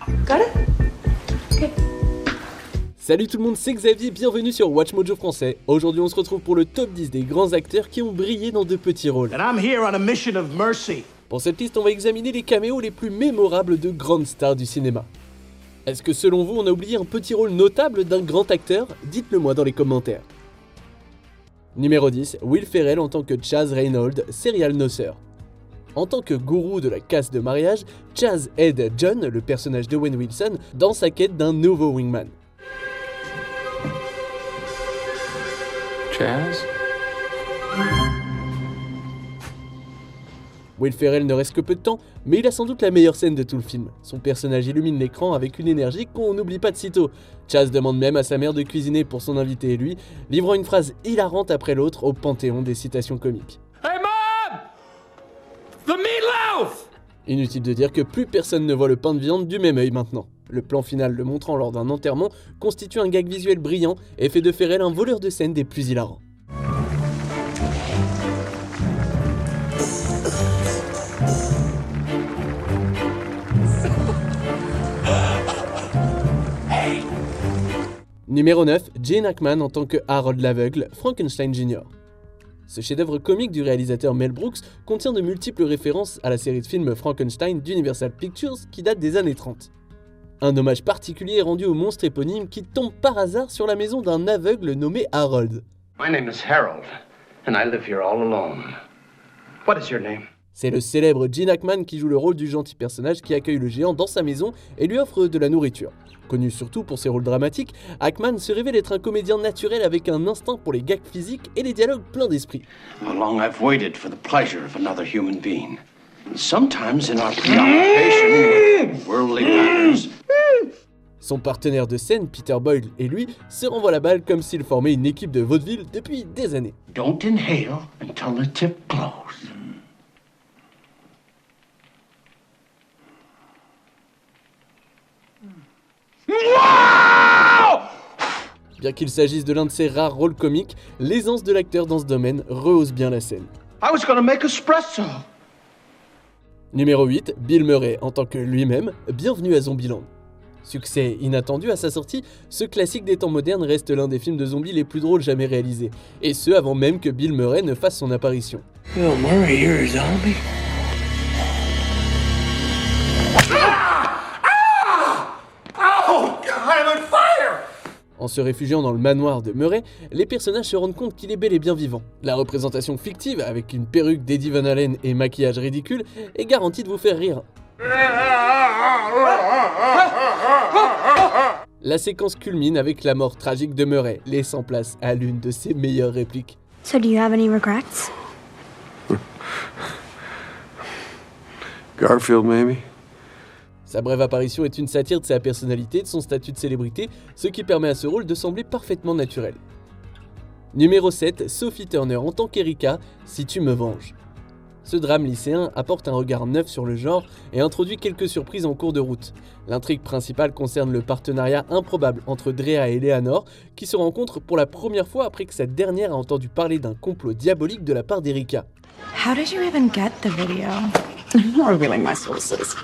Got it? Okay. Salut tout le monde, c'est Xavier, bienvenue sur Watch Mojo français. Aujourd'hui on se retrouve pour le top 10 des grands acteurs qui ont brillé dans de petits rôles. And I'm here on a mission of mercy. Pour cette liste, on va examiner les caméos les plus mémorables de grandes stars du cinéma. Est-ce que selon vous, on a oublié un petit rôle notable d'un grand acteur? Dites-le moi dans les commentaires. Numéro 10, Will Ferrell en tant que Chaz Reynolds, serial nosser. En tant que gourou de la casse de mariage, Chaz aide John, le personnage d'Owen Wilson, dans sa quête d'un nouveau wingman. Chaz? Will Ferrell ne reste que peu de temps, mais il a sans doute la meilleure scène de tout le film. Son personnage illumine l'écran avec une énergie qu'on n'oublie pas de sitôt. Chaz demande même à sa mère de cuisiner pour son invité et lui, livrant une phrase hilarante après l'autre au panthéon des citations comiques. Hey Mom! The meatloaf! Inutile de dire que plus personne ne voit le pain de viande du même œil maintenant. Le plan final le montrant lors d'un enterrement constitue un gag visuel brillant et fait de Ferrell un voleur de scène des plus hilarants. Numéro 9, Gene Hackman en tant que Harold l'aveugle, Frankenstein Jr. Ce chef-d'œuvre comique du réalisateur Mel Brooks contient de multiples références à la série de films Frankenstein d'Universal Pictures qui date des années 30. Un hommage particulier est rendu au monstre éponyme qui tombe par hasard sur la maison d'un aveugle nommé Harold. My name is Harold, and I live here all alone. What is your name? C'est le célèbre Gene Hackman qui joue le rôle du gentil personnage qui accueille le géant dans sa maison et lui offre de la nourriture. Connu surtout pour ses rôles dramatiques, Hackman se révèle être un comédien naturel avec un instinct pour les gags physiques et les dialogues pleins d'esprit. How long I've waited for the pleasure of another human being. Sometimes in our preoccupation with worldly matters. Son partenaire de scène, Peter Boyle, et lui se renvoient la balle comme s'ils formaient une équipe de vaudeville depuis des années. Don't inhale until the tip blows. Bien qu'il s'agisse de l'un de ses rares rôles comiques, l'aisance de l'acteur dans ce domaine rehausse bien la scène. I was gonna make espresso. Numéro 8, Bill Murray en tant que lui-même, bienvenue à Zombieland. Succès inattendu à sa sortie, ce classique des temps modernes reste l'un des films de zombies les plus drôles jamais réalisés, et ce avant même que Bill Murray ne fasse son apparition. Bill Murray, you're a zombie? En se réfugiant dans le manoir de Murray, les personnages se rendent compte qu'il est bel et bien vivant. La représentation fictive, avec une perruque d'Eddie Van Halen et maquillage ridicule, est garantie de vous faire rire. La séquence culmine avec la mort tragique de Murray, laissant place à l'une de ses meilleures répliques. So do you have any regrets? Garfield, maybe? Sa brève apparition est une satire de sa personnalité et de son statut de célébrité, ce qui permet à ce rôle de sembler parfaitement naturel. Numéro 7, Sophie Turner en tant qu'Erika, Si tu me venges. Ce drame lycéen apporte un regard neuf sur le genre et introduit quelques surprises en cours de route. L'intrigue principale concerne le partenariat improbable entre Drea et Eleanor, qui se rencontrent pour la première fois après que cette dernière a entendu parler d'un complot diabolique de la part d'Erika. How did you even get the video? I'm revealing my sources.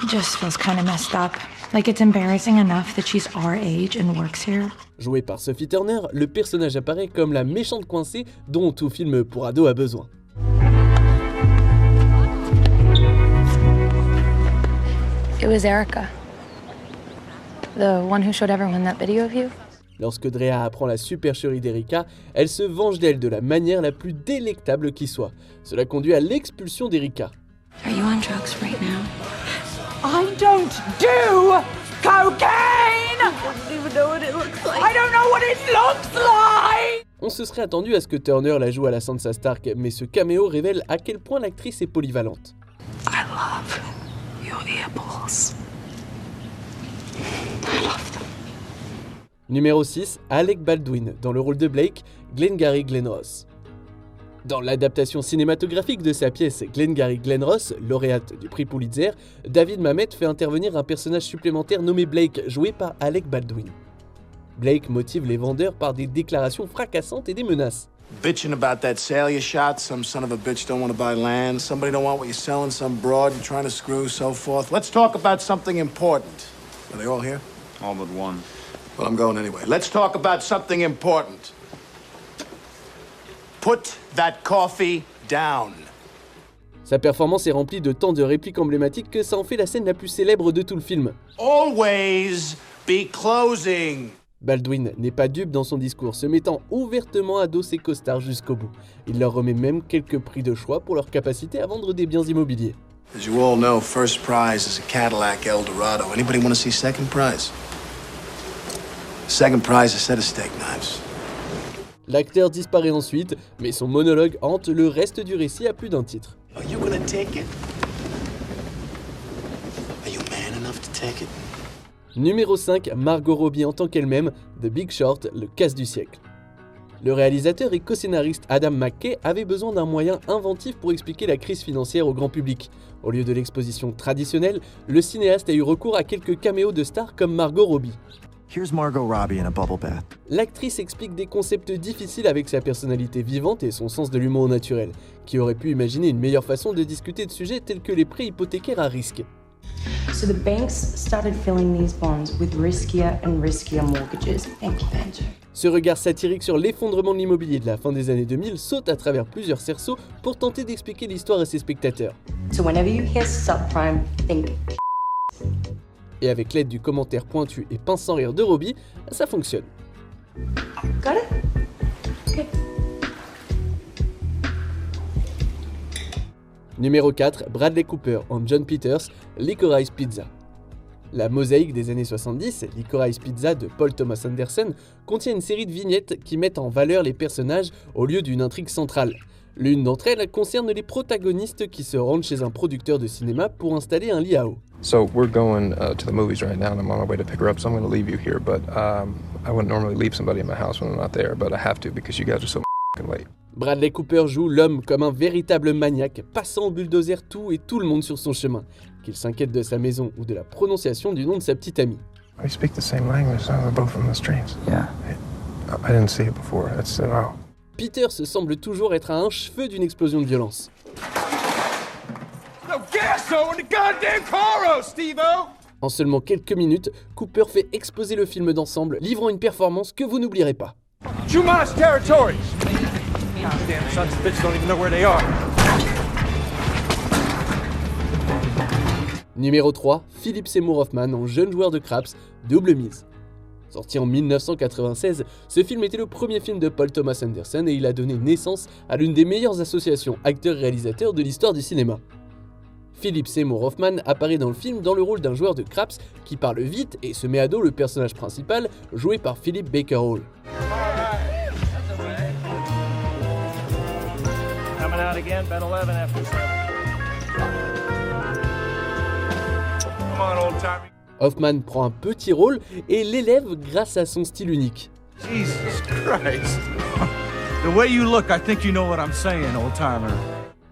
Just feels kind of messed up. Like it's embarrassing enough that she's our age and works here. Joué par Sophie Turner, le personnage apparaît comme la méchante coincée dont tout film pour ado a besoin. It was Erica. The one who showed everyone that video of you. Lorsque Drea apprend la supercherie d'Erika, elle se venge d'elle de la manière la plus délectable qui soit. Cela conduit à l'expulsion d'Erika. Are you on drugs right now? I don't do cocaine! I don't even know what it looks like. I don't know what it looks like! On se serait attendu à ce que Turner la joue à la Sansa Stark, mais ce caméo révèle à quel point l'actrice est polyvalente. I love your earballs. I love them. Numéro 6, Alec Baldwin, dans le rôle de Blake, Glengarry Glen Ross. Dans l'adaptation cinématographique de sa pièce Glengarry Glen Ross, lauréate du prix Pulitzer, David Mamet fait intervenir un personnage supplémentaire nommé Blake, joué par Alec Baldwin. Blake motive les vendeurs par des déclarations fracassantes et des menaces. Bitching about that sale you shot, some son of a bitch don't want to buy land, somebody don't want what you're selling, some broad you're trying to screw, so forth. Let's talk about something important. Are they all here? All but one. Well, I'm going anyway. Let's talk about something important. Put that coffee down. Sa performance est remplie de tant de répliques emblématiques que ça en fait la scène la plus célèbre de tout le film. Always be closing. Baldwin n'est pas dupe dans son discours, se mettant ouvertement à dos ses costards jusqu'au bout. Il leur remet même quelques prix de choix pour leur capacité à vendre des biens immobiliers. As you all know, first prize is a Cadillac Eldorado. Anybody want to see second prize? Second prize, a set of steak knives. L'acteur disparaît ensuite, mais son monologue hante le reste du récit à plus d'un titre. Are you gonna take it? Are you man enough to take it? Numéro 5, Margot Robbie en tant qu'elle-même, The Big Short, le casse du siècle. Le réalisateur et co-scénariste Adam McKay avait besoin d'un moyen inventif pour expliquer la crise financière au grand public. Au lieu de l'exposition traditionnelle, le cinéaste a eu recours à quelques caméos de stars comme Margot Robbie. Here's Margot Robbie in a bubble bath. L'actrice explique des concepts difficiles avec sa personnalité vivante et son sens de l'humour naturel. Qui aurait pu imaginer une meilleure façon de discuter de sujets tels que les prêts hypothécaires à risque? So the banks started filling these bonds with riskier and riskier mortgages. Thank you, Benji. Ce regard satirique sur l'effondrement de l'immobilier de la fin des années 2000 saute à travers plusieurs cerceaux pour tenter d'expliquer l'histoire à ses spectateurs. So whenever you hear subprime, think. Et avec l'aide du commentaire pointu et pince sans rire de Robbie, ça fonctionne. Got it? Okay. Numéro 4, Bradley Cooper en John Peters, Licorice Pizza. La mosaïque des années 70, Licorice Pizza de Paul Thomas Anderson, contient une série de vignettes qui mettent en valeur les personnages au lieu d'une intrigue centrale. L'une d'entre elles concerne les protagonistes qui se rendent chez un producteur de cinéma pour installer un lit à eau. So we're going to the movies right now and I'm on my way to pick her up, so I'm going to leave you here, but I wouldn't normally leave somebody in my house when I'm not there, but I have to because you guys are so f***ing late. Bradley Cooper joue l'homme comme un véritable maniaque, passant au bulldozer tout et tout le monde sur son chemin, qu'il s'inquiète de sa maison ou de la prononciation du nom de sa petite amie. We speak the same language, so we're both from the streets. Yeah. I didn't see it before. That's wow. Peter se semble toujours être à un cheveu d'une explosion de violence. En seulement quelques minutes, Cooper fait exploser le film d'ensemble, livrant une performance que vous n'oublierez pas. Numéro 3, Philip Seymour Hoffman en jeune joueur de craps, double mise. Sorti en 1996, ce film était le premier film de Paul Thomas Anderson et il a donné naissance à l'une des meilleures associations acteurs-réalisateurs de l'histoire du cinéma. Philip Seymour Hoffman apparaît dans le film dans le rôle d'un joueur de craps qui parle vite et se met à dos le personnage principal, joué par Philip Baker Hall. Hoffman prend un petit rôle et l'élève grâce à son style unique. Jesus Christ. The way you look, I think you know what I'm saying, old-timer.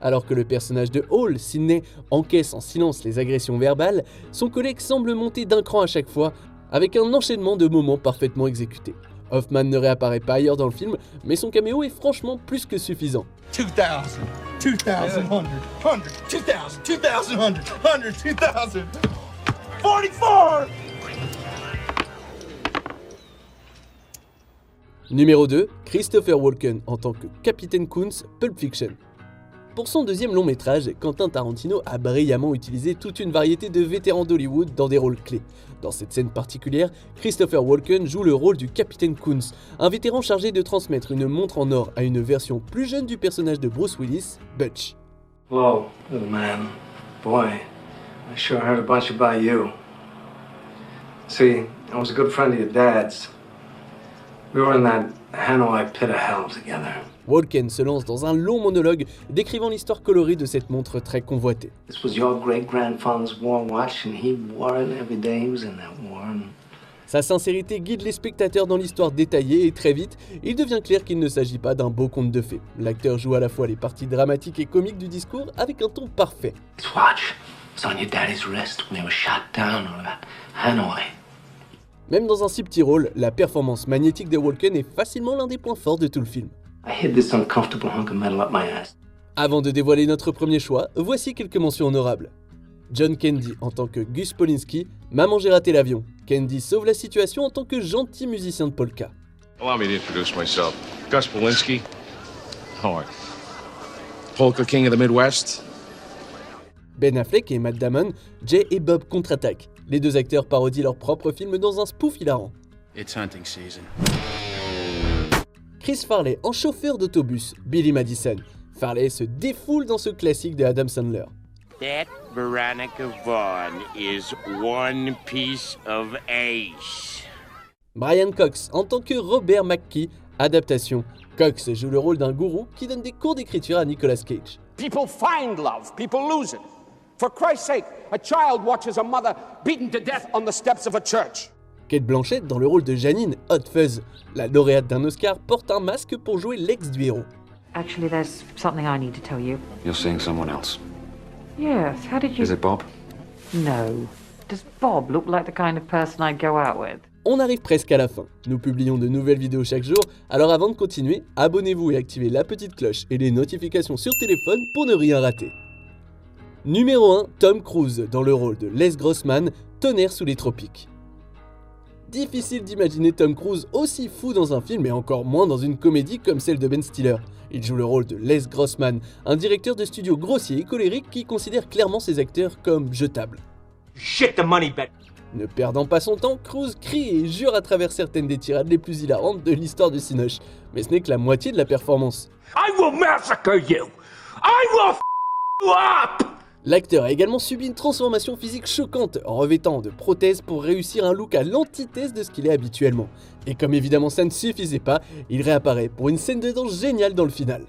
Alors que le personnage de Hall, Sidney, encaisse en silence les agressions verbales, son collègue semble monter d'un cran à chaque fois, avec un enchaînement de moments parfaitement exécutés. Hoffman ne réapparaît pas ailleurs dans le film, mais son caméo est franchement plus que suffisant. 2,000, 2,000, 100, 2,000, 2,000, 2,000, 44! Numéro 2, Christopher Walken en tant que Capitaine Coons, Pulp Fiction. Pour son deuxième long métrage, Quentin Tarantino a brillamment utilisé toute une variété de vétérans d'Hollywood dans des rôles clés. Dans cette scène particulière, Christopher Walken joue le rôle du Capitaine Coons, un vétéran chargé de transmettre une montre en or à une version plus jeune du personnage de Bruce Willis, Butch. Whoa, little man. Boy, I sure heard a bunch about you. See, I was a good friend of your dad's. We were in that Hanoi pit of hell together. Walken se lance dans un long monologue décrivant l'histoire colorée de cette montre très convoitée. This was your great-grandfather's war watch and he wore it every day he was in that war. Sa sincérité guide les spectateurs dans l'histoire détaillée et très vite, il devient clair qu'il ne s'agit pas d'un beau conte de fées. L'acteur joue à la fois les parties dramatiques et comiques du discours avec un ton parfait. This watch was on your daddy's wrist when he was shot down at Hanoi. Même dans un si petit rôle, la performance magnétique de Walken est facilement l'un des points forts de tout le film. I hid this uncomfortable hunk of metal up my ass. Avant de dévoiler notre premier choix, voici quelques mentions honorables. John Candy en tant que Gus Polinski, Maman j'ai raté l'avion. Candy sauve la situation en tant que gentil musicien de polka. Allow me to introduce myself. Gus Polinski. How are you? Polka King of the Midwest. Ben Affleck et Matt Damon, Jay et Bob contre-attaquent. Les deux acteurs parodient leur propre film dans un spoof hilarant. It's hunting season. Chris Farley en chauffeur d'autobus, Billy Madison. Farley se défoule dans ce classique de Adam Sandler. That Veronica Vaughn is one piece of ace. Brian Cox en tant que Robert McKee, adaptation. Cox joue le rôle d'un gourou qui donne des cours d'écriture à Nicolas Cage. People find love, people lose it. For Christ's sake, a child watches a mother beaten to death on the steps of a church. Kate Blanchett dans le rôle de Janine, Hot Fuzz. La lauréate d'un Oscar porte un masque pour jouer l'ex du héros. Actually, there's something I need to tell you. You're seeing someone else? Yes, how did you... Is it Bob? No. Does Bob look like the kind of person I'd go out with? On arrive presque à la fin. Nous publions de nouvelles vidéos chaque jour, alors avant de continuer, abonnez-vous et activez la petite cloche et les notifications sur téléphone pour ne rien rater. Numéro 1, Tom Cruise dans le rôle de Les Grossman, Tonnerre sous les tropiques. Difficile d'imaginer Tom Cruise aussi fou dans un film et encore moins dans une comédie comme celle de Ben Stiller. Il joue le rôle de Les Grossman, un directeur de studio grossier et colérique qui considère clairement ses acteurs comme jetables. Shit the money bet. Ne perdant pas son temps, Cruise crie et jure à travers certaines des tirades les plus hilarantes de l'histoire du Cinoche. Mais ce n'est que la moitié de la performance. I will massacre you. I will f you up. L'acteur a également subi une transformation physique choquante, en revêtant de prothèses pour réussir un look à l'antithèse de ce qu'il est habituellement. Et comme évidemment ça ne suffisait pas, il réapparaît pour une scène de danse géniale dans le final.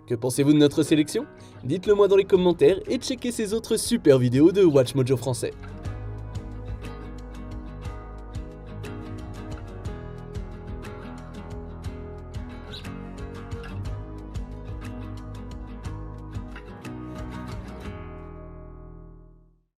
Que pensez-vous de notre sélection? Dites-le moi dans les commentaires et checkez ces autres super vidéos de Watch Mojo français.